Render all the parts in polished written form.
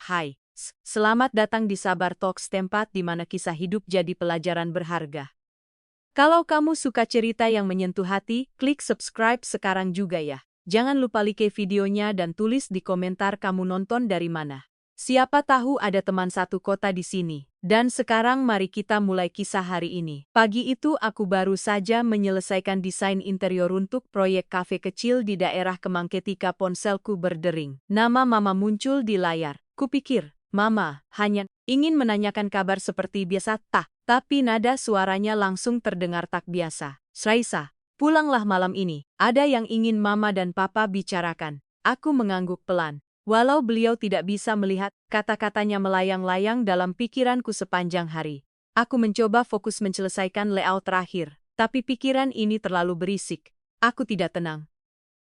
Hai, selamat datang di Sabar Talks, tempat di mana kisah hidup jadi pelajaran berharga. Kalau kamu suka cerita yang menyentuh hati, klik subscribe sekarang juga ya. Jangan lupa like videonya dan tulis di komentar kamu nonton dari mana. Siapa tahu ada teman satu kota di sini. Dan sekarang mari kita mulai kisah hari ini. Pagi itu aku baru saja menyelesaikan desain interior untuk proyek kafe kecil di daerah Kemang ketika ponselku berdering. Nama Mama muncul di layar. Kupikir, Mama hanya ingin menanyakan kabar seperti biasa, tapi nada suaranya langsung terdengar tak biasa. Raisa, pulanglah malam ini. Ada yang ingin Mama dan Papa bicarakan. Aku mengangguk pelan. Walau beliau tidak bisa melihat, kata-katanya melayang-layang dalam pikiranku sepanjang hari. Aku mencoba fokus menyelesaikan layout terakhir, tapi pikiran ini terlalu berisik. Aku tidak tenang.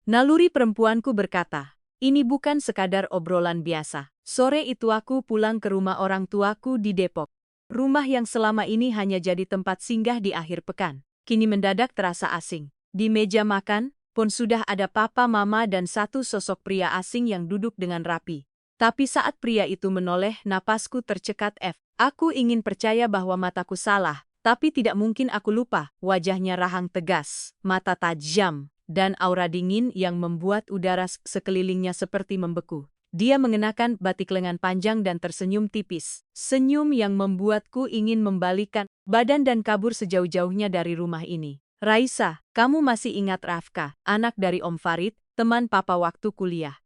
Naluri perempuanku berkata, ini bukan sekadar obrolan biasa. Sore itu aku pulang ke rumah orang tuaku di Depok. Rumah yang selama ini hanya jadi tempat singgah di akhir pekan. Kini mendadak terasa asing. Di meja makan pun sudah ada papa, mama, dan satu sosok pria asing yang duduk dengan rapi. Tapi saat pria itu menoleh, napasku tercekat. Aku ingin percaya bahwa mataku salah, tapi tidak mungkin aku lupa. Wajahnya rahang tegas, mata tajam, dan aura dingin yang membuat udara sekelilingnya seperti membeku. Dia mengenakan batik lengan panjang dan tersenyum tipis. Senyum yang membuatku ingin membalikkan badan dan kabur sejauh-jauhnya dari rumah ini. Raisa, kamu masih ingat Rafka, anak dari Om Farid, teman papa waktu kuliah?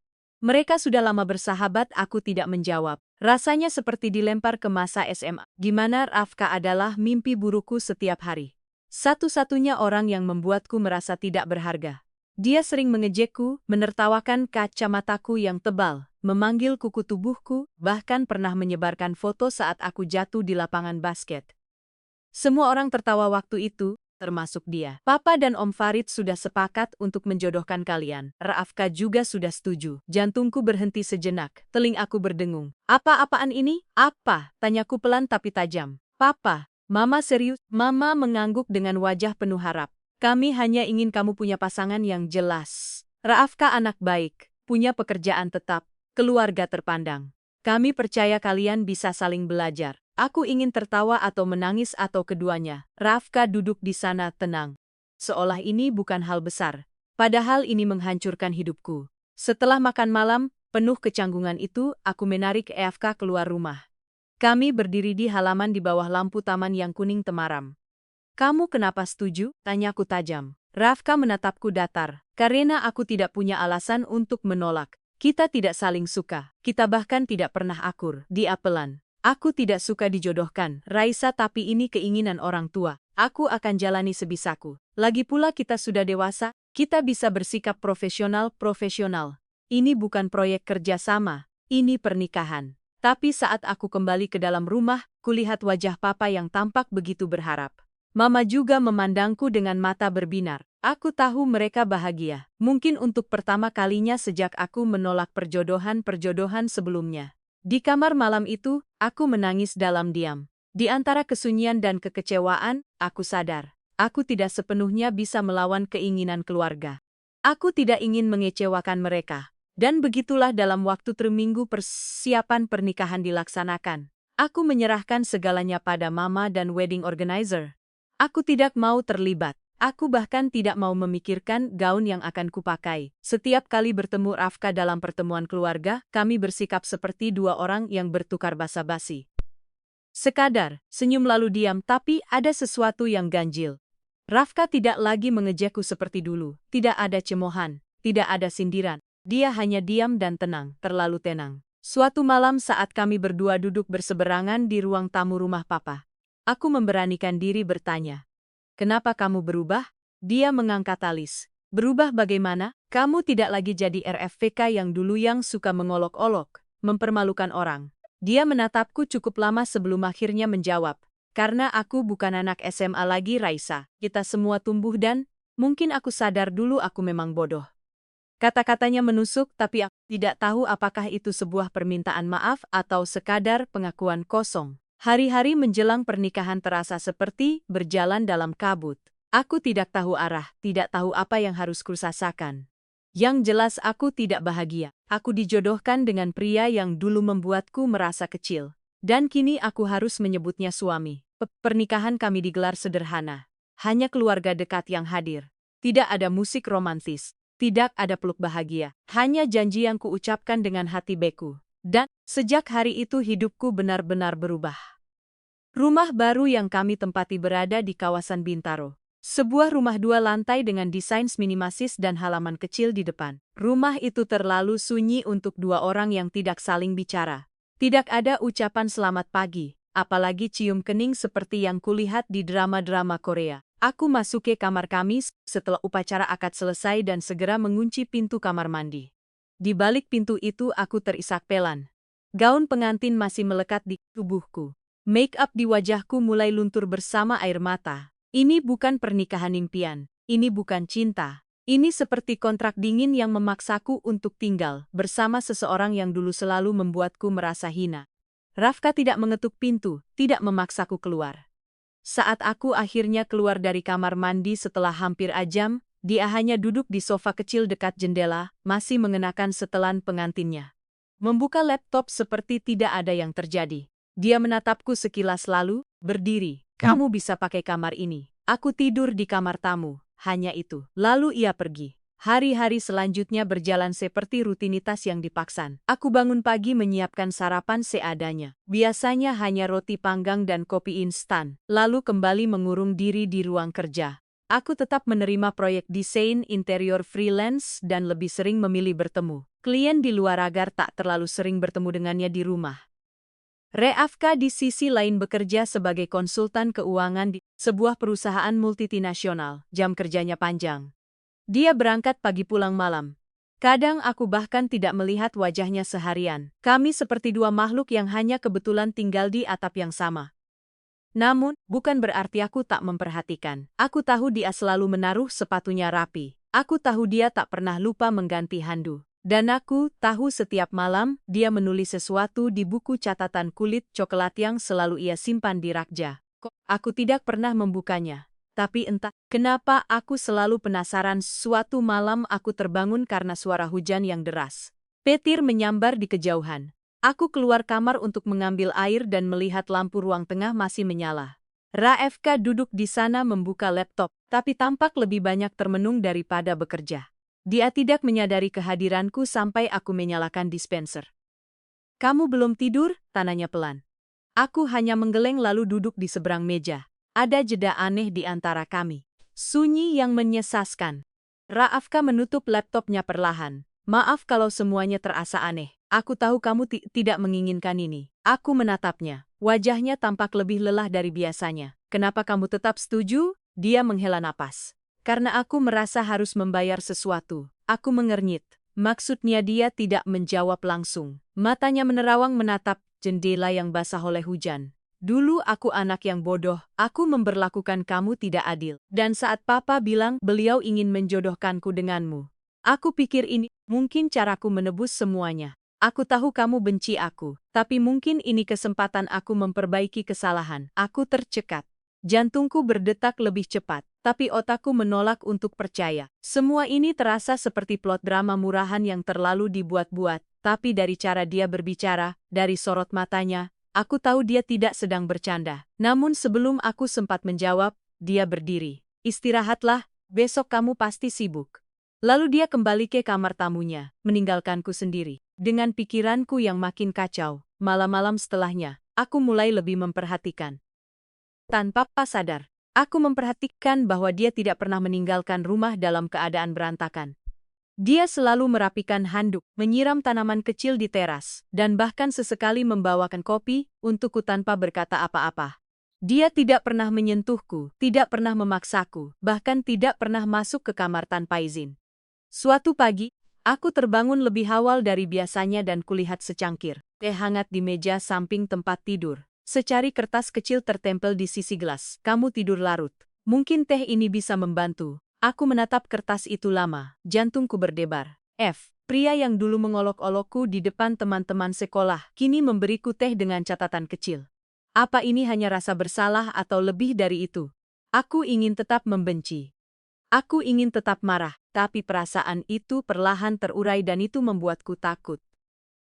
Mereka sudah lama bersahabat. Aku tidak menjawab. Rasanya seperti dilempar ke masa SMA. Gimana Rafka adalah mimpi burukku setiap hari. Satu-satunya orang yang membuatku merasa tidak berharga. Dia sering mengejekku, menertawakan kacamataku yang tebal, memanggil kuku tubuhku, bahkan pernah menyebarkan foto saat aku jatuh di lapangan basket. Semua orang tertawa waktu itu, termasuk dia. Papa dan Om Farid sudah sepakat untuk menjodohkan kalian. Rafka juga sudah setuju. Jantungku berhenti sejenak, telingaku berdengung. Apa-apaan ini? Apa? Tanyaku pelan tapi tajam. Papa, Mama serius? Mama mengangguk dengan wajah penuh harap. Kami hanya ingin kamu punya pasangan yang jelas. Rafka anak baik, punya pekerjaan tetap, keluarga terpandang. Kami percaya kalian bisa saling belajar. Aku ingin tertawa atau menangis atau keduanya. Rafka duduk di sana tenang. Seolah ini bukan hal besar. Padahal ini menghancurkan hidupku. Setelah makan malam, penuh kecanggungan itu, aku menarik Rafka keluar rumah. Kami berdiri di halaman di bawah lampu taman yang kuning temaram. Kamu kenapa setuju? Tanyaku tajam. Rafka menatapku datar. Karena aku tidak punya alasan untuk menolak. Kita tidak saling suka. Kita bahkan tidak pernah akur. Dia pelan. Aku tidak suka dijodohkan, Raisa, tapi ini keinginan orang tua. Aku akan jalani sebisaku. Lagi pula kita sudah dewasa, kita bisa bersikap profesional. Ini bukan proyek kerjasama, ini pernikahan. Tapi saat aku kembali ke dalam rumah, kulihat wajah papa yang tampak begitu berharap. Mama juga memandangku dengan mata berbinar. Aku tahu mereka bahagia. Mungkin untuk pertama kalinya sejak aku menolak perjodohan sebelumnya. Di kamar malam itu, aku menangis dalam diam. Di antara kesunyian dan kekecewaan, aku sadar. Aku tidak sepenuhnya bisa melawan keinginan keluarga. Aku tidak ingin mengecewakan mereka. Dan begitulah dalam waktu terminggu persiapan pernikahan dilaksanakan. Aku menyerahkan segalanya pada Mama dan wedding organizer. Aku tidak mau terlibat. Aku bahkan tidak mau memikirkan gaun yang akan kupakai. Setiap kali bertemu Rafka dalam pertemuan keluarga, kami bersikap seperti dua orang yang bertukar basa-basi. Sekadar senyum lalu diam, tapi ada sesuatu yang ganjil. Rafka tidak lagi mengejekku seperti dulu. Tidak ada cemoohan, tidak ada sindiran. Dia hanya diam dan tenang, terlalu tenang. Suatu malam saat kami berdua duduk berseberangan di ruang tamu rumah papa, aku memberanikan diri bertanya, "Kenapa kamu berubah?" Dia mengangkat alis. "Berubah bagaimana? Kamu tidak lagi jadi RFVK yang dulu yang suka mengolok-olok, mempermalukan orang." Dia menatapku cukup lama sebelum akhirnya menjawab, "Karena aku bukan anak SMA lagi, Raisa. Kita semua tumbuh dan mungkin aku sadar dulu aku memang bodoh." Kata-katanya menusuk, tapi aku tidak tahu apakah itu sebuah permintaan maaf atau sekadar pengakuan kosong. Hari-hari menjelang pernikahan terasa seperti berjalan dalam kabut. Aku tidak tahu arah, tidak tahu apa yang harus kurasakan. Yang jelas aku tidak bahagia. Aku dijodohkan dengan pria yang dulu membuatku merasa kecil. Dan kini aku harus menyebutnya suami. Pernikahan kami digelar sederhana. Hanya keluarga dekat yang hadir. Tidak ada musik romantis. Tidak ada peluk bahagia. Hanya janji yang kuucapkan dengan hati beku. Dan sejak hari itu hidupku benar-benar berubah. Rumah baru yang kami tempati berada di kawasan Bintaro. Sebuah rumah 2 lantai dengan desain minimalis dan halaman kecil di depan. Rumah itu terlalu sunyi untuk 2 orang yang tidak saling bicara. Tidak ada ucapan selamat pagi, apalagi cium kening seperti yang kulihat di drama-drama Korea. Aku masuk ke kamar kami setelah upacara akad selesai dan segera mengunci pintu kamar mandi. Di balik pintu itu aku terisak pelan. Gaun pengantin masih melekat di tubuhku. Make up di wajahku mulai luntur bersama air mata. Ini bukan pernikahan impian, ini bukan cinta. Ini seperti kontrak dingin yang memaksaku untuk tinggal bersama seseorang yang dulu selalu membuatku merasa hina. Rafka tidak mengetuk pintu, tidak memaksaku keluar. Saat aku akhirnya keluar dari kamar mandi setelah hampir jam, dia hanya duduk di sofa kecil dekat jendela, masih mengenakan setelan pengantinnya. Membuka laptop seperti tidak ada yang terjadi. Dia menatapku sekilas lalu, berdiri. Kamu bisa pakai kamar ini. Aku tidur di kamar tamu, hanya itu. Lalu ia pergi. Hari-hari selanjutnya berjalan seperti rutinitas yang dipaksa. Aku bangun pagi menyiapkan sarapan seadanya. Biasanya hanya roti panggang dan kopi instan. Lalu kembali mengurung diri di ruang kerja. Aku tetap menerima proyek desain interior freelance dan lebih sering memilih bertemu klien di luar agar tak terlalu sering bertemu dengannya di rumah. Rafka di sisi lain bekerja sebagai konsultan keuangan di sebuah perusahaan multinasional. Jam kerjanya panjang. Dia berangkat pagi pulang malam. Kadang aku bahkan tidak melihat wajahnya seharian. Kami seperti 2 makhluk yang hanya kebetulan tinggal di atap yang sama. Namun, bukan berarti aku tak memperhatikan. Aku tahu dia selalu menaruh sepatunya rapi. Aku tahu dia tak pernah lupa mengganti handuk. Dan aku tahu setiap malam dia menulis sesuatu di buku catatan kulit coklat yang selalu ia simpan di rakja. Aku tidak pernah membukanya. Tapi entah kenapa aku selalu penasaran. Suatu malam aku terbangun karena suara hujan yang deras. Petir menyambar di kejauhan. Aku keluar kamar untuk mengambil air dan melihat lampu ruang tengah masih menyala. Rafka duduk di sana membuka laptop, tapi tampak lebih banyak termenung daripada bekerja. Dia tidak menyadari kehadiranku sampai aku menyalakan dispenser. Kamu belum tidur? Tanyanya pelan. Aku hanya menggeleng lalu duduk di seberang meja. Ada jeda aneh di antara kami. Sunyi yang menyesaskan. Rafka menutup laptopnya perlahan. Maaf kalau semuanya terasa aneh. Aku tahu kamu tidak menginginkan ini. Aku menatapnya. Wajahnya tampak lebih lelah dari biasanya. Kenapa kamu tetap setuju? Dia menghela napas. Karena aku merasa harus membayar sesuatu. Aku mengernyit. Maksudnya dia tidak menjawab langsung. Matanya menerawang menatap jendela yang basah oleh hujan. Dulu aku anak yang bodoh. Aku memperlakukan kamu tidak adil. Dan saat papa bilang beliau ingin menjodohkanku denganmu. Aku pikir ini mungkin caraku menebus semuanya. Aku tahu kamu benci aku. Tapi mungkin ini kesempatan aku memperbaiki kesalahan. Aku tercekat. Jantungku berdetak lebih cepat, tapi otakku menolak untuk percaya. Semua ini terasa seperti plot drama murahan yang terlalu dibuat-buat, tapi dari cara dia berbicara, dari sorot matanya, aku tahu dia tidak sedang bercanda. Namun sebelum aku sempat menjawab, dia berdiri. Istirahatlah, besok kamu pasti sibuk. Lalu dia kembali ke kamar tamunya, meninggalkanku sendiri. Dengan pikiranku yang makin kacau, malam-malam setelahnya, aku mulai lebih memperhatikan. Tanpa sadar, aku memperhatikan bahwa dia tidak pernah meninggalkan rumah dalam keadaan berantakan. Dia selalu merapikan handuk, menyiram tanaman kecil di teras, dan bahkan sesekali membawakan kopi untukku tanpa berkata apa-apa. Dia tidak pernah menyentuhku, tidak pernah memaksaku, bahkan tidak pernah masuk ke kamar tanpa izin. Suatu pagi, aku terbangun lebih awal dari biasanya dan kulihat secangkir teh hangat di meja samping tempat tidur. Secari kertas kecil tertempel di sisi gelas. Kamu tidur larut. Mungkin teh ini bisa membantu. Aku menatap kertas itu lama. Jantungku berdebar. Pria yang dulu mengolok-olokku di depan teman-teman sekolah, kini memberiku teh dengan catatan kecil. Apa ini hanya rasa bersalah atau lebih dari itu? Aku ingin tetap membenci. Aku ingin tetap marah, tapi perasaan itu perlahan terurai dan itu membuatku takut.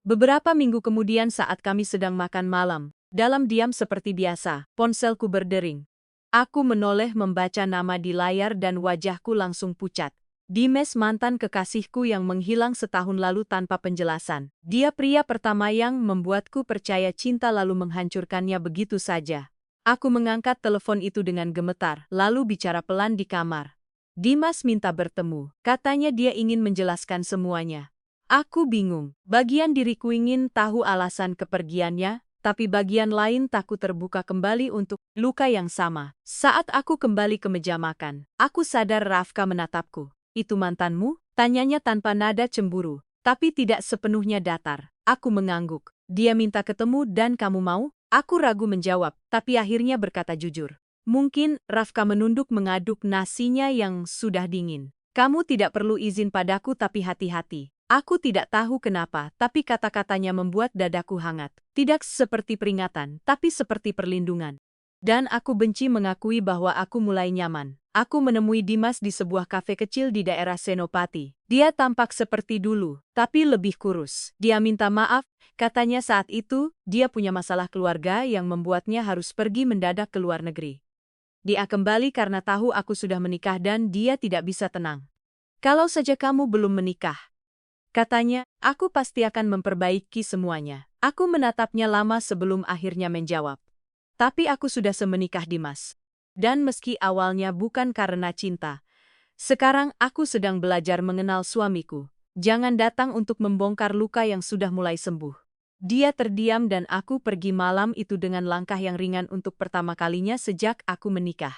Beberapa minggu kemudian saat kami sedang makan malam, dalam diam seperti biasa, ponselku berdering. Aku menoleh membaca nama di layar dan wajahku langsung pucat. Dimas, mantan kekasihku yang menghilang setahun lalu tanpa penjelasan. Dia pria pertama yang membuatku percaya cinta lalu menghancurkannya begitu saja. Aku mengangkat telepon itu dengan gemetar, lalu bicara pelan di kamar. Dimas minta bertemu. Katanya dia ingin menjelaskan semuanya. Aku bingung. Bagian diriku ingin tahu alasan kepergiannya, tapi bagian lain takut terbuka kembali untuk luka yang sama. Saat aku kembali ke meja makan, aku sadar Rafka menatapku. Itu mantanmu? Tanyanya tanpa nada cemburu, tapi tidak sepenuhnya datar. Aku mengangguk. Dia minta ketemu dan kamu mau? Aku ragu menjawab, tapi akhirnya berkata jujur. Mungkin. Rafka menunduk mengaduk nasinya yang sudah dingin. Kamu tidak perlu izin padaku tapi hati-hati. Aku tidak tahu kenapa, tapi kata-katanya membuat dadaku hangat. Tidak seperti peringatan, tapi seperti perlindungan. Dan aku benci mengakui bahwa aku mulai nyaman. Aku menemui Dimas di sebuah kafe kecil di daerah Senopati. Dia tampak seperti dulu, tapi lebih kurus. Dia minta maaf, katanya saat itu, dia punya masalah keluarga yang membuatnya harus pergi mendadak ke luar negeri. Dia kembali karena tahu aku sudah menikah dan dia tidak bisa tenang. Kalau saja kamu belum menikah, katanya, aku pasti akan memperbaiki semuanya. Aku menatapnya lama sebelum akhirnya menjawab. Tapi aku sudah semenikah Dimas. Dan meski awalnya bukan karena cinta, sekarang aku sedang belajar mengenal suamiku. Jangan datang untuk membongkar luka yang sudah mulai sembuh. Dia terdiam dan aku pergi malam itu dengan langkah yang ringan untuk pertama kalinya sejak aku menikah.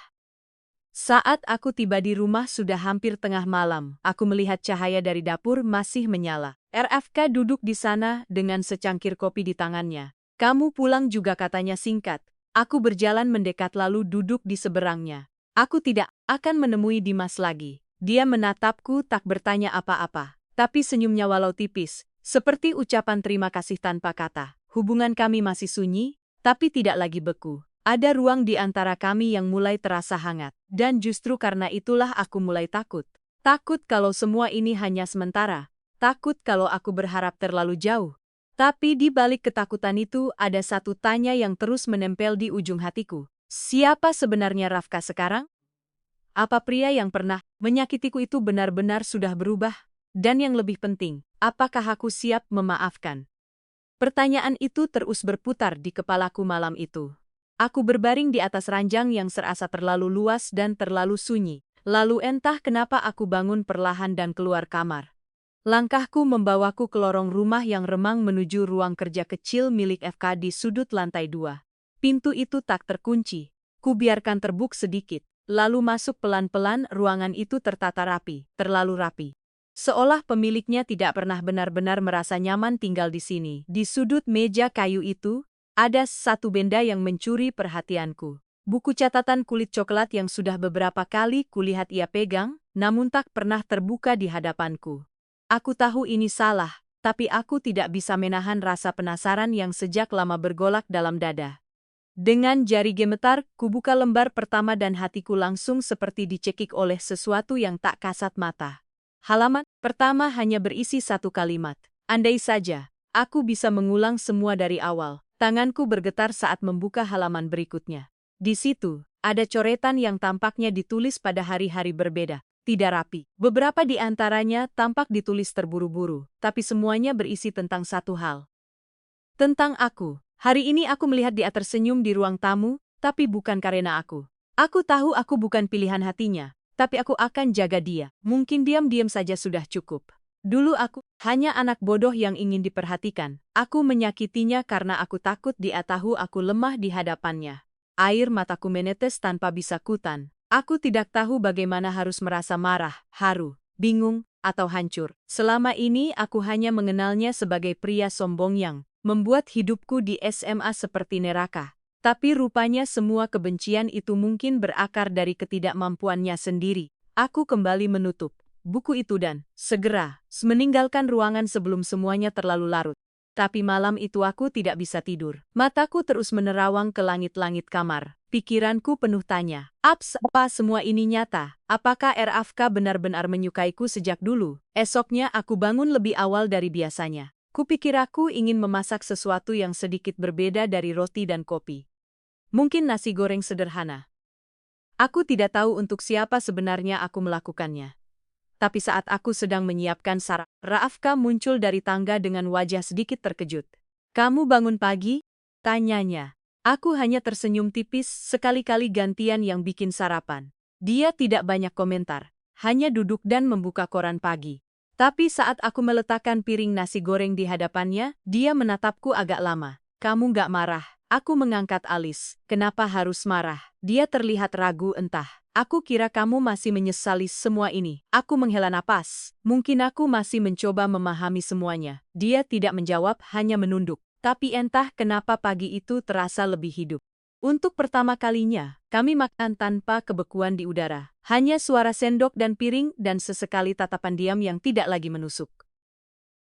Saat aku tiba di rumah sudah hampir tengah malam, aku melihat cahaya dari dapur masih menyala. Rafka duduk di sana dengan secangkir kopi di tangannya. Kamu pulang juga katanya singkat. Aku berjalan mendekat lalu duduk di seberangnya. Aku tidak akan menemui Dimas lagi. Dia menatapku tak bertanya apa-apa. Tapi senyumnya walau tipis, seperti ucapan terima kasih tanpa kata. Hubungan kami masih sunyi, tapi tidak lagi beku. Ada ruang di antara kami yang mulai terasa hangat. Dan justru karena itulah aku mulai takut. Takut kalau semua ini hanya sementara. Takut kalau aku berharap terlalu jauh. Tapi di balik ketakutan itu ada satu tanya yang terus menempel di ujung hatiku. Siapa sebenarnya Rafka sekarang? Apa pria yang pernah menyakitiku itu benar-benar sudah berubah? Dan yang lebih penting, apakah aku siap memaafkan? Pertanyaan itu terus berputar di kepalaku malam itu. Aku berbaring di atas ranjang yang serasa terlalu luas dan terlalu sunyi. Lalu entah kenapa aku bangun perlahan dan keluar kamar. Langkahku membawaku ke lorong rumah yang remang menuju ruang kerja kecil milik FK di sudut lantai 2. Pintu itu tak terkunci. Kubiarkan terbuk sedikit, lalu masuk pelan-pelan. Ruangan itu tertata rapi, terlalu rapi. Seolah pemiliknya tidak pernah benar-benar merasa nyaman tinggal di sini. Di sudut meja kayu itu, ada satu benda yang mencuri perhatianku. Buku catatan kulit coklat yang sudah beberapa kali kulihat ia pegang, namun tak pernah terbuka di hadapanku. Aku tahu ini salah, tapi aku tidak bisa menahan rasa penasaran yang sejak lama bergolak dalam dada. Dengan jari gemetar, kubuka lembar pertama dan hatiku langsung seperti dicekik oleh sesuatu yang tak kasat mata. Halaman pertama hanya berisi satu kalimat. Andai saja, aku bisa mengulang semua dari awal. Tanganku bergetar saat membuka halaman berikutnya. Di situ, ada coretan yang tampaknya ditulis pada hari-hari berbeda. Tidak rapi. Beberapa di antaranya tampak ditulis terburu-buru, tapi semuanya berisi tentang satu hal. Tentang aku. Hari ini aku melihat dia tersenyum di ruang tamu, tapi bukan karena aku. Aku tahu aku bukan pilihan hatinya, tapi aku akan jaga dia. Mungkin diam-diam saja sudah cukup. Dulu aku hanya anak bodoh yang ingin diperhatikan. Aku menyakitinya karena aku takut dia tahu aku lemah di hadapannya. Air mataku menetes tanpa bisa kutan. Aku tidak tahu bagaimana harus merasa marah, haru, bingung, atau hancur. Selama ini aku hanya mengenalnya sebagai pria sombong yang membuat hidupku di SMA seperti neraka. Tapi rupanya semua kebencian itu mungkin berakar dari ketidakmampuannya sendiri. Aku kembali menutup buku itu dan segera meninggalkan ruangan sebelum semuanya terlalu larut. Tapi malam itu aku tidak bisa tidur. Mataku terus menerawang ke langit-langit kamar. Pikiranku penuh tanya. Apa semua ini nyata? Apakah RFK benar-benar menyukaiku sejak dulu? Esoknya aku bangun lebih awal dari biasanya. Kupikir aku ingin memasak sesuatu yang sedikit berbeda dari roti dan kopi. Mungkin nasi goreng sederhana. Aku tidak tahu untuk siapa sebenarnya aku melakukannya. Tapi saat aku sedang menyiapkan sarapan, Rafka muncul dari tangga dengan wajah sedikit terkejut. "Kamu bangun pagi?" tanyanya. Aku hanya tersenyum tipis, sekali-kali gantian yang bikin sarapan. Dia tidak banyak komentar, hanya duduk dan membuka koran pagi. Tapi saat aku meletakkan piring nasi goreng di hadapannya, dia menatapku agak lama. "Kamu gak marah?" Aku mengangkat alis. "Kenapa harus marah?" Dia terlihat ragu entah. "Aku kira kamu masih menyesali semua ini." Aku menghela napas. Mungkin aku masih mencoba memahami semuanya. Dia tidak menjawab, hanya menunduk. Tapi entah kenapa pagi itu terasa lebih hidup. Untuk pertama kalinya, kami makan tanpa kebekuan di udara. Hanya suara sendok dan piring dan sesekali tatapan diam yang tidak lagi menusuk.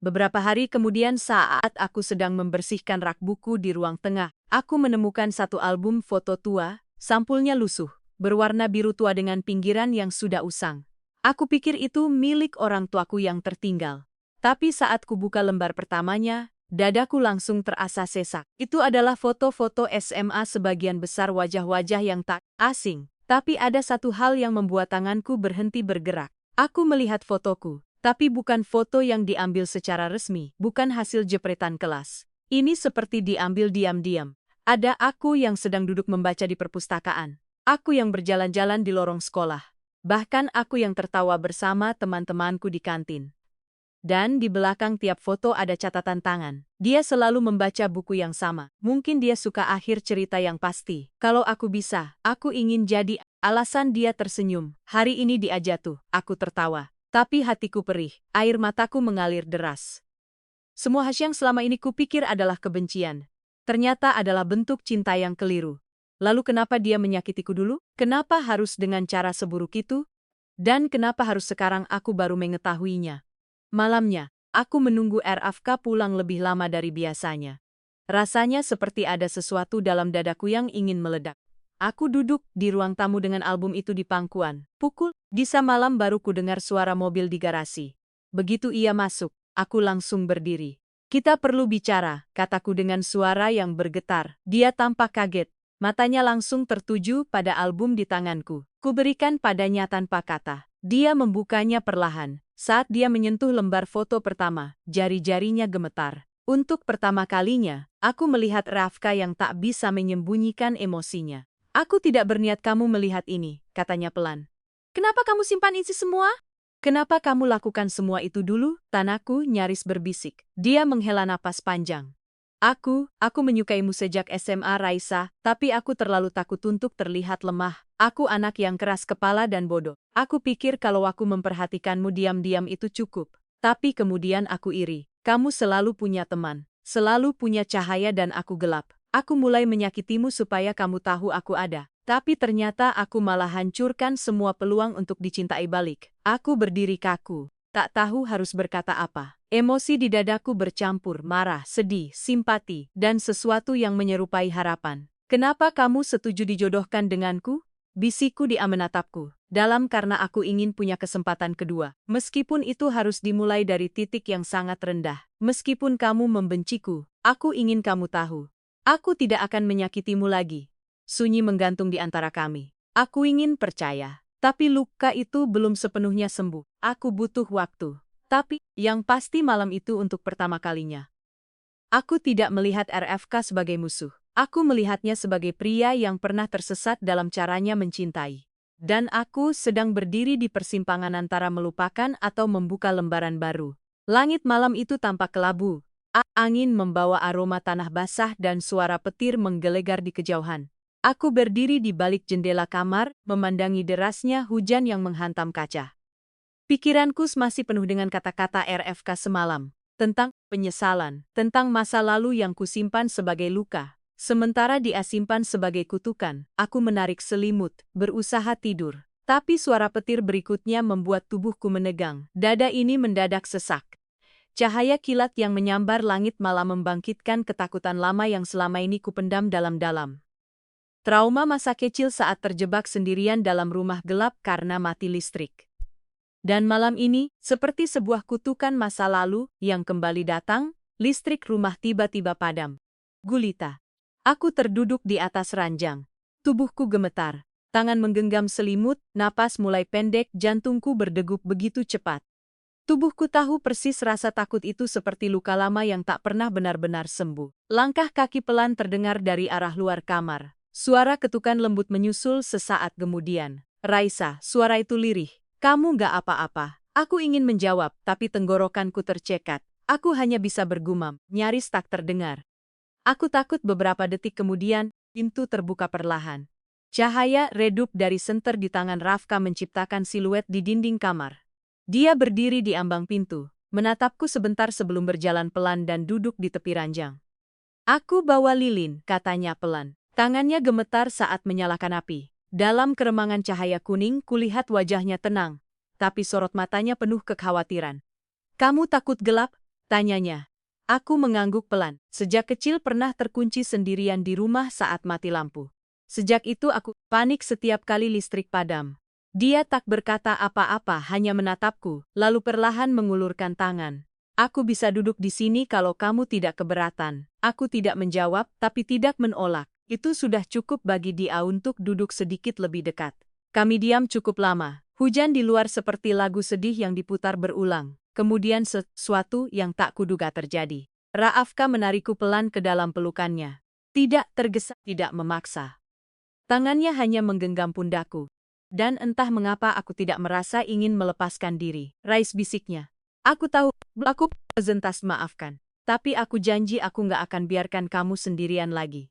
Beberapa hari kemudian saat aku sedang membersihkan rak buku di ruang tengah, aku menemukan satu album foto tua, sampulnya lusuh, berwarna biru tua dengan pinggiran yang sudah usang. Aku pikir itu milik orang tuaku yang tertinggal. Tapi saat kubuka lembar pertamanya, dadaku langsung terasa sesak. Itu adalah foto-foto SMA, sebagian besar wajah-wajah yang tak asing. Tapi ada satu hal yang membuat tanganku berhenti bergerak. Aku melihat fotoku. Tapi bukan foto yang diambil secara resmi, bukan hasil jepretan kelas. Ini seperti diambil diam-diam. Ada aku yang sedang duduk membaca di perpustakaan. Aku yang berjalan-jalan di lorong sekolah. Bahkan aku yang tertawa bersama teman-temanku di kantin. Dan di belakang tiap foto ada catatan tangan. Dia selalu membaca buku yang sama. Mungkin dia suka akhir cerita yang pasti. Kalau aku bisa, aku ingin jadi. Alasan dia tersenyum. Hari ini dia jatuh. Aku tertawa. Tapi hatiku perih, air mataku mengalir deras. Semua yang selama ini kupikir adalah kebencian. Ternyata adalah bentuk cinta yang keliru. Lalu kenapa dia menyakitiku dulu? Kenapa harus dengan cara seburuk itu? Dan kenapa harus sekarang aku baru mengetahuinya? Malamnya, aku menunggu RFK pulang lebih lama dari biasanya. Rasanya seperti ada sesuatu dalam dadaku yang ingin meledak. Aku duduk di ruang tamu dengan album itu di pangkuan. Pukul disa malam baru ku dengar suara mobil di garasi. Begitu ia masuk, aku langsung berdiri. "Kita perlu bicara," kataku dengan suara yang bergetar. Dia tampak kaget. Matanya langsung tertuju pada album di tanganku. Kuberikan padanya tanpa kata. Dia membukanya perlahan. Saat dia menyentuh lembar foto pertama, jari-jarinya gemetar. Untuk pertama kalinya, aku melihat Rafka yang tak bisa menyembunyikan emosinya. "Aku tidak berniat kamu melihat ini," katanya pelan. "Kenapa kamu simpan isi semua? Kenapa kamu lakukan semua itu dulu?" Tanahku nyaris berbisik. Dia menghela napas panjang. Aku menyukaimu sejak SMA, Raisa, tapi aku terlalu takut untuk terlihat lemah. Aku anak yang keras kepala dan bodoh. Aku pikir kalau aku memperhatikanmu diam-diam itu cukup. Tapi kemudian aku iri. Kamu selalu punya teman, selalu punya cahaya dan aku gelap. Aku mulai menyakitimu supaya kamu tahu aku ada. Tapi ternyata aku malah hancurkan semua peluang untuk dicintai balik. Aku berdiri kaku, tak tahu harus berkata apa. Emosi di dadaku bercampur, marah, sedih, simpati, dan sesuatu yang menyerupai harapan. "Kenapa kamu setuju dijodohkan denganku?" Bisikku dia menatapku. "Dalam karena aku ingin punya kesempatan kedua. Meskipun itu harus dimulai dari titik yang sangat rendah. Meskipun kamu membenciku, aku ingin kamu tahu. Aku tidak akan menyakitimu lagi." Sunyi menggantung di antara kami. Aku ingin percaya. Tapi luka itu belum sepenuhnya sembuh. Aku butuh waktu. Tapi, yang pasti malam itu untuk pertama kalinya. Aku tidak melihat RFK sebagai musuh. Aku melihatnya sebagai pria yang pernah tersesat dalam caranya mencintai. Dan aku sedang berdiri di persimpangan antara melupakan atau membuka lembaran baru. Langit malam itu tampak kelabu. Angin membawa aroma tanah basah dan suara petir menggelegar di kejauhan. Aku berdiri di balik jendela kamar, memandangi derasnya hujan yang menghantam kaca. Pikiranku masih penuh dengan kata-kata RFK semalam, tentang penyesalan, tentang masa lalu yang kusimpan sebagai luka. Sementara dia simpan sebagai kutukan, aku menarik selimut, berusaha tidur. Tapi suara petir berikutnya membuat tubuhku menegang. Dada ini mendadak sesak. Cahaya kilat yang menyambar langit malah membangkitkan ketakutan lama yang selama ini kupendam dalam-dalam. Trauma masa kecil saat terjebak sendirian dalam rumah gelap karena mati listrik. Dan malam ini, seperti sebuah kutukan masa lalu yang kembali datang, listrik rumah tiba-tiba padam. Gulita. Aku terduduk di atas ranjang. Tubuhku gemetar. Tangan menggenggam selimut, napas mulai pendek, jantungku berdegup begitu cepat. Tubuhku tahu persis rasa takut itu seperti luka lama yang tak pernah benar-benar sembuh. Langkah kaki pelan terdengar dari arah luar kamar. Suara ketukan lembut menyusul sesaat kemudian. Raisa, suara itu lirih. Kamu gak apa-apa. Aku ingin menjawab, tapi tenggorokanku tercekat. Aku hanya bisa bergumam, nyaris tak terdengar. Aku takut beberapa detik kemudian, pintu terbuka perlahan. Cahaya redup dari senter di tangan Rafka menciptakan siluet di dinding kamar. Dia berdiri di ambang pintu, menatapku sebentar sebelum berjalan pelan dan duduk di tepi ranjang. Aku bawa lilin, katanya pelan. Tangannya gemetar saat menyalakan api. Dalam keremangan cahaya kuning, kulihat wajahnya tenang, tapi sorot matanya penuh kekhawatiran. Kamu takut gelap? Tanyanya. Aku mengangguk pelan. Sejak kecil pernah terkunci sendirian di rumah saat mati lampu. Sejak itu aku panik setiap kali listrik padam. Dia tak berkata apa-apa, hanya menatapku, lalu perlahan mengulurkan tangan. Aku bisa duduk di sini kalau kamu tidak keberatan. Aku tidak menjawab, tapi tidak menolak. Itu sudah cukup bagi dia untuk duduk sedikit lebih dekat. Kami diam cukup lama. Hujan di luar seperti lagu sedih yang diputar berulang. Kemudian sesuatu yang tak kuduga terjadi. Rafka menarikku pelan ke dalam pelukannya. Tidak tergesa, tidak memaksa. Tangannya hanya menggenggam pundakku. Dan entah mengapa aku tidak merasa ingin melepaskan diri. Rais, bisiknya. Aku tahu, aku presentas maafkan. Tapi aku janji aku gak akan biarkan kamu sendirian lagi.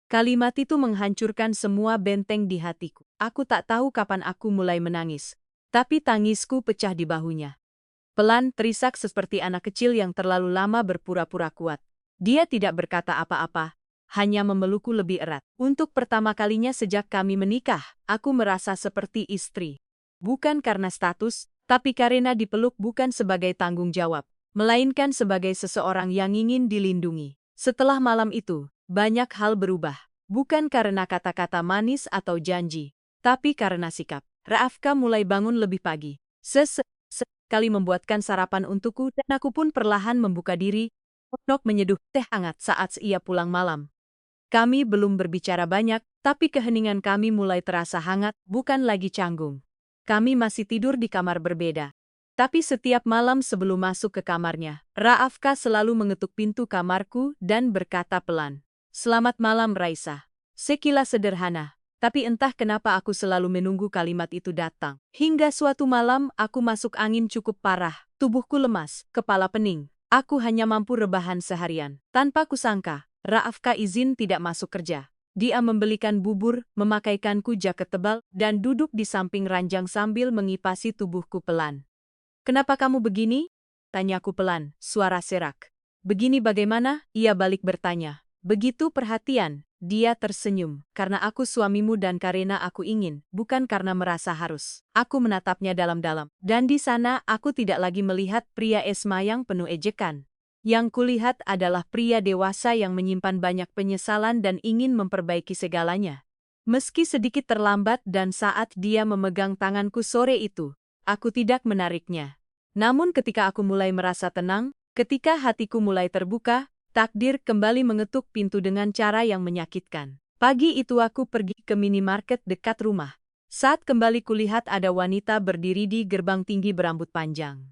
Kalimat itu menghancurkan semua benteng di hatiku. Aku tak tahu kapan aku mulai menangis. Tapi tangisku pecah di bahunya. Pelan, terisak seperti anak kecil yang terlalu lama berpura-pura kuat. Dia tidak berkata apa-apa, hanya memelukku lebih erat. Untuk pertama kalinya sejak kami menikah, aku merasa seperti istri. Bukan karena status, tapi karena dipeluk bukan sebagai tanggung jawab, melainkan sebagai seseorang yang ingin dilindungi. Setelah malam itu, banyak hal berubah. Bukan karena kata-kata manis atau janji, tapi karena sikap. Rafka mulai bangun lebih pagi. Sekali membuatkan sarapan untukku dan aku pun perlahan membuka diri. Nok menyeduh teh hangat saat ia pulang malam. Kami belum berbicara banyak, tapi keheningan kami mulai terasa hangat, bukan lagi canggung. Kami masih tidur di kamar berbeda. Tapi setiap malam sebelum masuk ke kamarnya, Rafka selalu mengetuk pintu kamarku dan berkata pelan, "Selamat malam, Raisa." Sekilas sederhana, tapi entah kenapa aku selalu menunggu kalimat itu datang. Hingga suatu malam aku masuk angin cukup parah, tubuhku lemas, kepala pening. Aku hanya mampu rebahan seharian. Tanpa kusangka, Rafka izin tidak masuk kerja. Dia membelikan bubur, memakaikanku jaket tebal, dan duduk di samping ranjang sambil mengipasi tubuhku pelan. "Kenapa kamu begini?" tanyaku pelan, suara serak. "Begini bagaimana?" ia balik bertanya. Begitu perhatian, dia tersenyum. "Karena aku suamimu dan karena aku ingin, bukan karena merasa harus." Aku menatapnya dalam-dalam. Dan di sana aku tidak lagi melihat pria Esma yang penuh ejekan. Yang kulihat adalah pria dewasa yang menyimpan banyak penyesalan dan ingin memperbaiki segalanya. Meski sedikit terlambat dan saat dia memegang tanganku sore itu, aku tidak menariknya. Namun ketika aku mulai merasa tenang, ketika hatiku mulai terbuka, takdir kembali mengetuk pintu dengan cara yang menyakitkan. Pagi itu aku pergi ke minimarket dekat rumah. Saat kembali kulihat ada wanita berdiri di gerbang tinggi berambut panjang.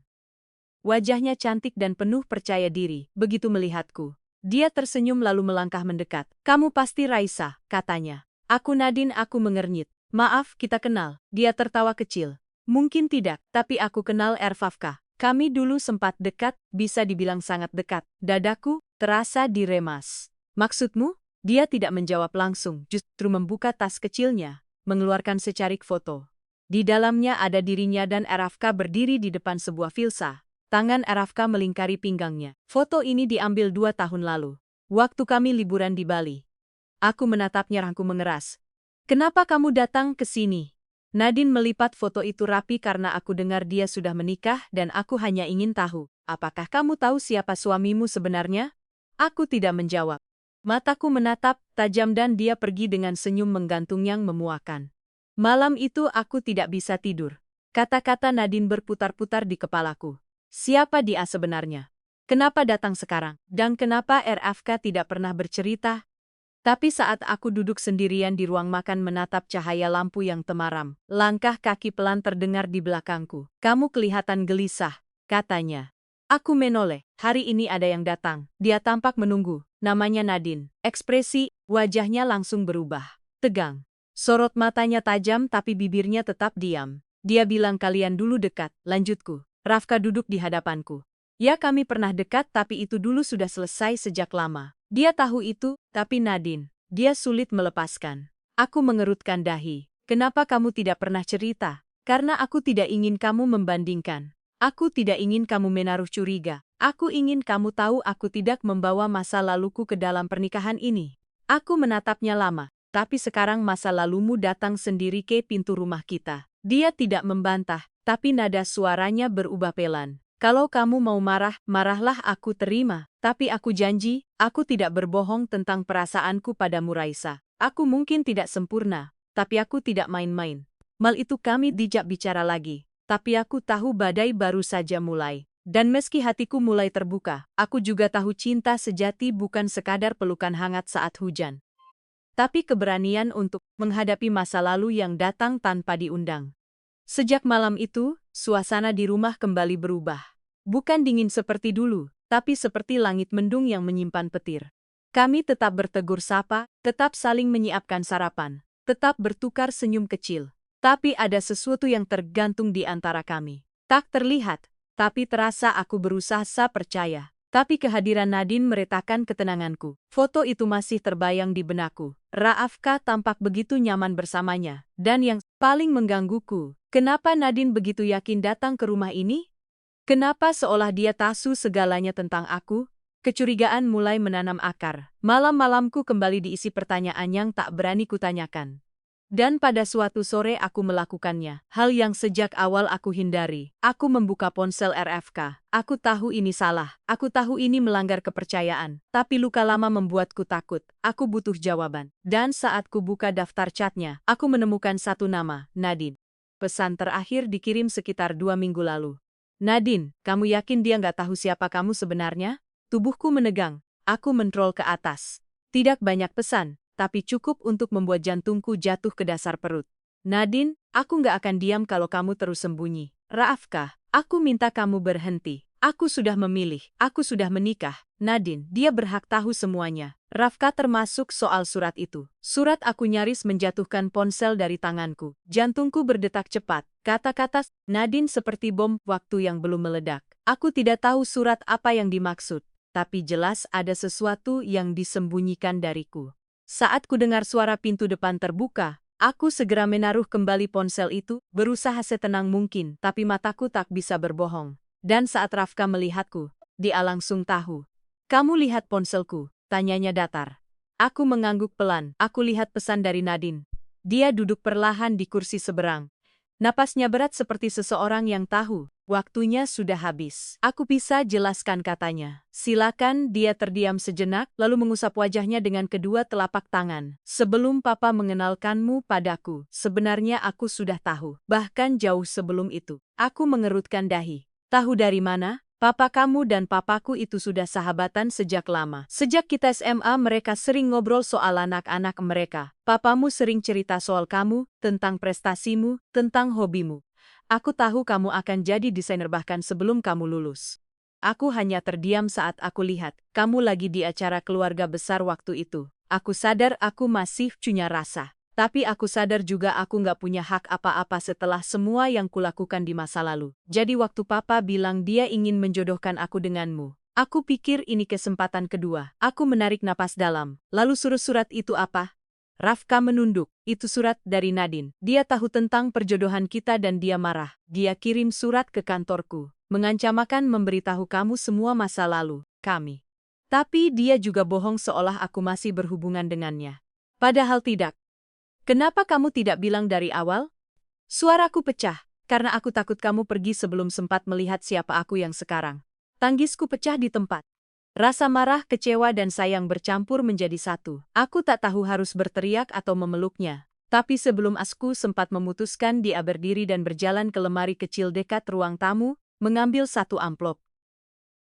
Wajahnya cantik dan penuh percaya diri, begitu melihatku. Dia tersenyum lalu melangkah mendekat. "Kamu pasti Raisa," katanya. "Aku Nadine," aku mengernyit. "Maaf, kita kenal." Dia tertawa kecil. "Mungkin tidak, tapi aku kenal Ervavka. Kami dulu sempat dekat, bisa dibilang sangat dekat." Dadaku terasa diremas. "Maksudmu?" Dia tidak menjawab langsung, justru membuka tas kecilnya, mengeluarkan secarik foto. Di dalamnya ada dirinya dan Ervavka berdiri di depan sebuah vilsa. Tangan Ervavka melingkari pinggangnya. Foto ini diambil 2 tahun lalu, waktu kami liburan di Bali. Aku menatapnya, rangku mengeras. "Kenapa kamu datang ke sini?" Nadine melipat foto itu rapi karena aku dengar dia sudah menikah dan aku hanya ingin tahu, "Apakah kamu tahu siapa suamimu sebenarnya?" Aku tidak menjawab. Mataku menatap tajam dan dia pergi dengan senyum menggantung yang memuakan. Malam itu aku tidak bisa tidur. Kata-kata Nadine berputar-putar di kepalaku. Siapa dia sebenarnya? Kenapa datang sekarang? Dan kenapa RFK tidak pernah bercerita? Tapi saat aku duduk sendirian di ruang makan menatap cahaya lampu yang temaram, langkah kaki pelan terdengar di belakangku. Kamu kelihatan gelisah, katanya. Aku menoleh. Hari ini ada yang datang. Dia tampak menunggu. Namanya Nadine. Ekspresi wajahnya langsung berubah. Tegang. Sorot matanya tajam tapi bibirnya tetap diam. Dia bilang kalian dulu dekat, lanjutku. Rafka duduk di hadapanku. Ya kami pernah dekat tapi itu dulu sudah selesai sejak lama. Dia tahu itu, tapi Nadine, dia sulit melepaskan. Aku mengerutkan dahi. Kenapa kamu tidak pernah cerita? Karena aku tidak ingin kamu membandingkan. Aku tidak ingin kamu menaruh curiga. Aku ingin kamu tahu aku tidak membawa masa laluku ke dalam pernikahan ini. Aku menatapnya lama, tapi sekarang masa lalumu datang sendiri ke pintu rumah kita. Dia tidak membantah, tapi nada suaranya berubah pelan. Kalau kamu mau marah, marahlah aku terima. Tapi aku janji, aku tidak berbohong tentang perasaanku padamu Raisa. Aku mungkin tidak sempurna, tapi aku tidak main-main. Mal itu kami dijak bicara lagi. Tapi aku tahu badai baru saja mulai. Dan meski hatiku mulai terbuka, aku juga tahu cinta sejati bukan sekadar pelukan hangat saat hujan. Tapi keberanian untuk menghadapi masa lalu yang datang tanpa diundang. Sejak malam itu, suasana di rumah kembali berubah. Bukan dingin seperti dulu, tapi seperti langit mendung yang menyimpan petir. Kami tetap bertegur sapa, tetap saling menyiapkan sarapan, tetap bertukar senyum kecil. Tapi ada sesuatu yang tergantung di antara kami. Tak terlihat, tapi terasa aku berusaha percaya. Tapi kehadiran Nadine meretakan ketenanganku. Foto itu masih terbayang di benakku. Rafka tampak begitu nyaman bersamanya. Dan yang paling menggangguku, kenapa Nadine begitu yakin datang ke rumah ini? Kenapa seolah dia tahu segalanya tentang aku? Kecurigaan mulai menanam akar. Malam-malamku kembali diisi pertanyaan yang tak berani kutanyakan. Dan pada suatu sore aku melakukannya. Hal yang sejak awal aku hindari. Aku membuka ponsel RFK. Aku tahu ini salah. Aku tahu ini melanggar kepercayaan. Tapi luka lama membuatku takut. Aku butuh jawaban. Dan saat ku buka daftar chatnya, aku menemukan satu nama, Nadine. Pesan terakhir dikirim sekitar 2 minggu lalu. Nadine, kamu yakin dia nggak tahu siapa kamu sebenarnya? Tubuhku menegang. Aku mentrol ke atas. Tidak banyak pesan, tapi cukup untuk membuat jantungku jatuh ke dasar perut. Nadine, aku nggak akan diam kalau kamu terus sembunyi. Rafka, aku minta kamu berhenti. Aku sudah memilih, aku sudah menikah. Nadine, dia berhak tahu semuanya. Rafka termasuk soal surat itu. Surat aku nyaris menjatuhkan ponsel dari tanganku. Jantungku berdetak cepat. Kata-kata Nadine seperti bom waktu yang belum meledak. Aku tidak tahu surat apa yang dimaksud, tapi jelas ada sesuatu yang disembunyikan dariku. Saat ku dengar suara pintu depan terbuka, aku segera menaruh kembali ponsel itu, berusaha setenang mungkin, tapi mataku tak bisa berbohong. Dan saat Rafka melihatku, dia langsung tahu. Kamu lihat ponselku? Tanyanya datar. Aku mengangguk pelan. Aku lihat pesan dari Nadine. Dia duduk perlahan di kursi seberang. Napasnya berat seperti seseorang yang tahu. Waktunya sudah habis. Aku bisa jelaskan, katanya. Silakan. Dia terdiam sejenak, lalu mengusap wajahnya dengan kedua telapak tangan. Sebelum Papa mengenalkanmu padaku, sebenarnya aku sudah tahu. Bahkan jauh sebelum itu. Aku mengerutkan dahi. Tahu dari mana? Papa kamu dan papaku itu sudah sahabatan sejak lama. Sejak kita SMA mereka sering ngobrol soal anak-anak mereka. Papamu sering cerita soal kamu, tentang prestasimu, tentang hobimu. Aku tahu kamu akan jadi desainer bahkan sebelum kamu lulus. Aku hanya terdiam saat aku lihat kamu lagi di acara keluarga besar waktu itu. Aku sadar aku masih punya rasa. Tapi aku sadar juga aku nggak punya hak apa-apa setelah semua yang kulakukan di masa lalu. Jadi waktu Papa bilang dia ingin menjodohkan aku denganmu, aku pikir ini kesempatan kedua. Aku menarik napas dalam. Lalu surat itu apa? Rafka menunduk. Itu surat dari Nadine. Dia tahu tentang perjodohan kita dan dia marah. Dia kirim surat ke kantorku, mengancam akan memberitahu kamu semua masa lalu kami. Tapi dia juga bohong seolah aku masih berhubungan dengannya. Padahal tidak. Kenapa kamu tidak bilang dari awal? Suaraku pecah, karena aku takut kamu pergi sebelum sempat melihat siapa aku yang sekarang. Tangisku pecah di tempat. Rasa marah, kecewa dan sayang bercampur menjadi satu. Aku tak tahu harus berteriak atau memeluknya. Tapi sebelum aku sempat memutuskan, dia berdiri dan berjalan ke lemari kecil dekat ruang tamu, mengambil satu amplop.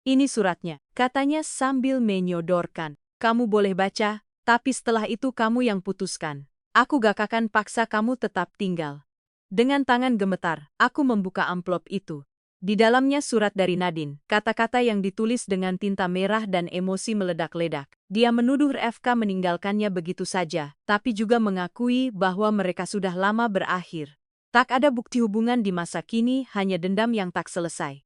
Ini suratnya, katanya sambil menyodorkan. Kamu boleh baca, tapi setelah itu kamu yang putuskan. Aku gak akan paksa kamu tetap tinggal. Dengan tangan gemetar, aku membuka amplop itu. Di dalamnya surat dari Nadine, kata-kata yang ditulis dengan tinta merah dan emosi meledak-ledak. Dia menuduh Rafka meninggalkannya begitu saja, tapi juga mengakui bahwa mereka sudah lama berakhir. Tak ada bukti hubungan di masa kini, hanya dendam yang tak selesai.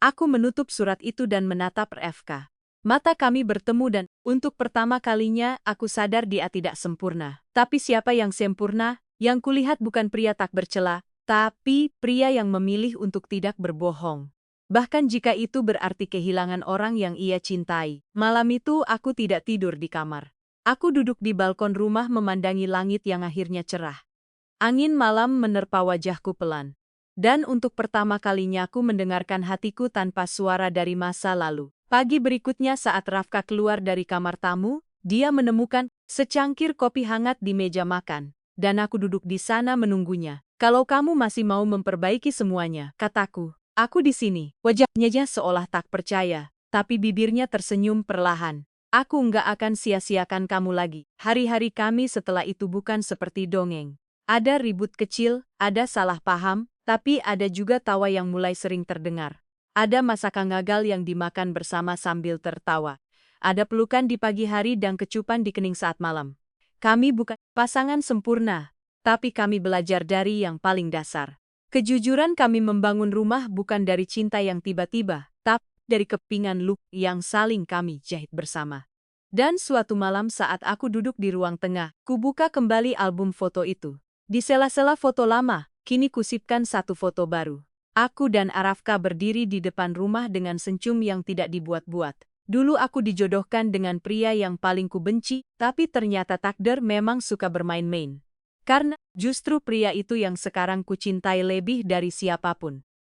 Aku menutup surat itu dan menatap Rafka. Mata kami bertemu dan, untuk pertama kalinya, aku sadar dia tidak sempurna. Tapi siapa yang sempurna? Yang kulihat bukan pria tak bercela, tapi pria yang memilih untuk tidak berbohong. Bahkan jika itu berarti kehilangan orang yang ia cintai. Malam itu aku tidak tidur di kamar. Aku duduk di balkon rumah memandangi langit yang akhirnya cerah. Angin malam menerpa wajahku pelan. Dan untuk pertama kalinya aku mendengarkan hatiku tanpa suara dari masa lalu. Pagi berikutnya saat Rafka keluar dari kamar tamu, dia menemukan secangkir kopi hangat di meja makan. Dan aku duduk di sana menunggunya. Kalau kamu masih mau memperbaiki semuanya, kataku. Aku di sini. Wajahnya seolah tak percaya, tapi bibirnya tersenyum perlahan. Aku nggak akan sia-siakan kamu lagi. Hari-hari kami setelah itu bukan seperti dongeng. Ada ribut kecil, ada salah paham, tapi ada juga tawa yang mulai sering terdengar. Ada masakan gagal yang dimakan bersama sambil tertawa. Ada pelukan di pagi hari dan kecupan di kening saat malam. Kami bukan pasangan sempurna, tapi kami belajar dari yang paling dasar. Kejujuran kami membangun rumah bukan dari cinta yang tiba-tiba, tapi dari kepingan look yang saling kami jahit bersama. Dan suatu malam saat aku duduk di ruang tengah, kubuka kembali album foto itu. Di sela-sela foto lama, kini kusipkan satu foto baru. Aku dan Rafka berdiri di depan rumah dengan senyum yang tidak dibuat-buat. Dulu aku dijodohkan dengan pria yang paling kubenci, tapi ternyata takdir memang suka bermain-main. Karena justru pria itu yang sekarang kucintai lebih dari siapapun.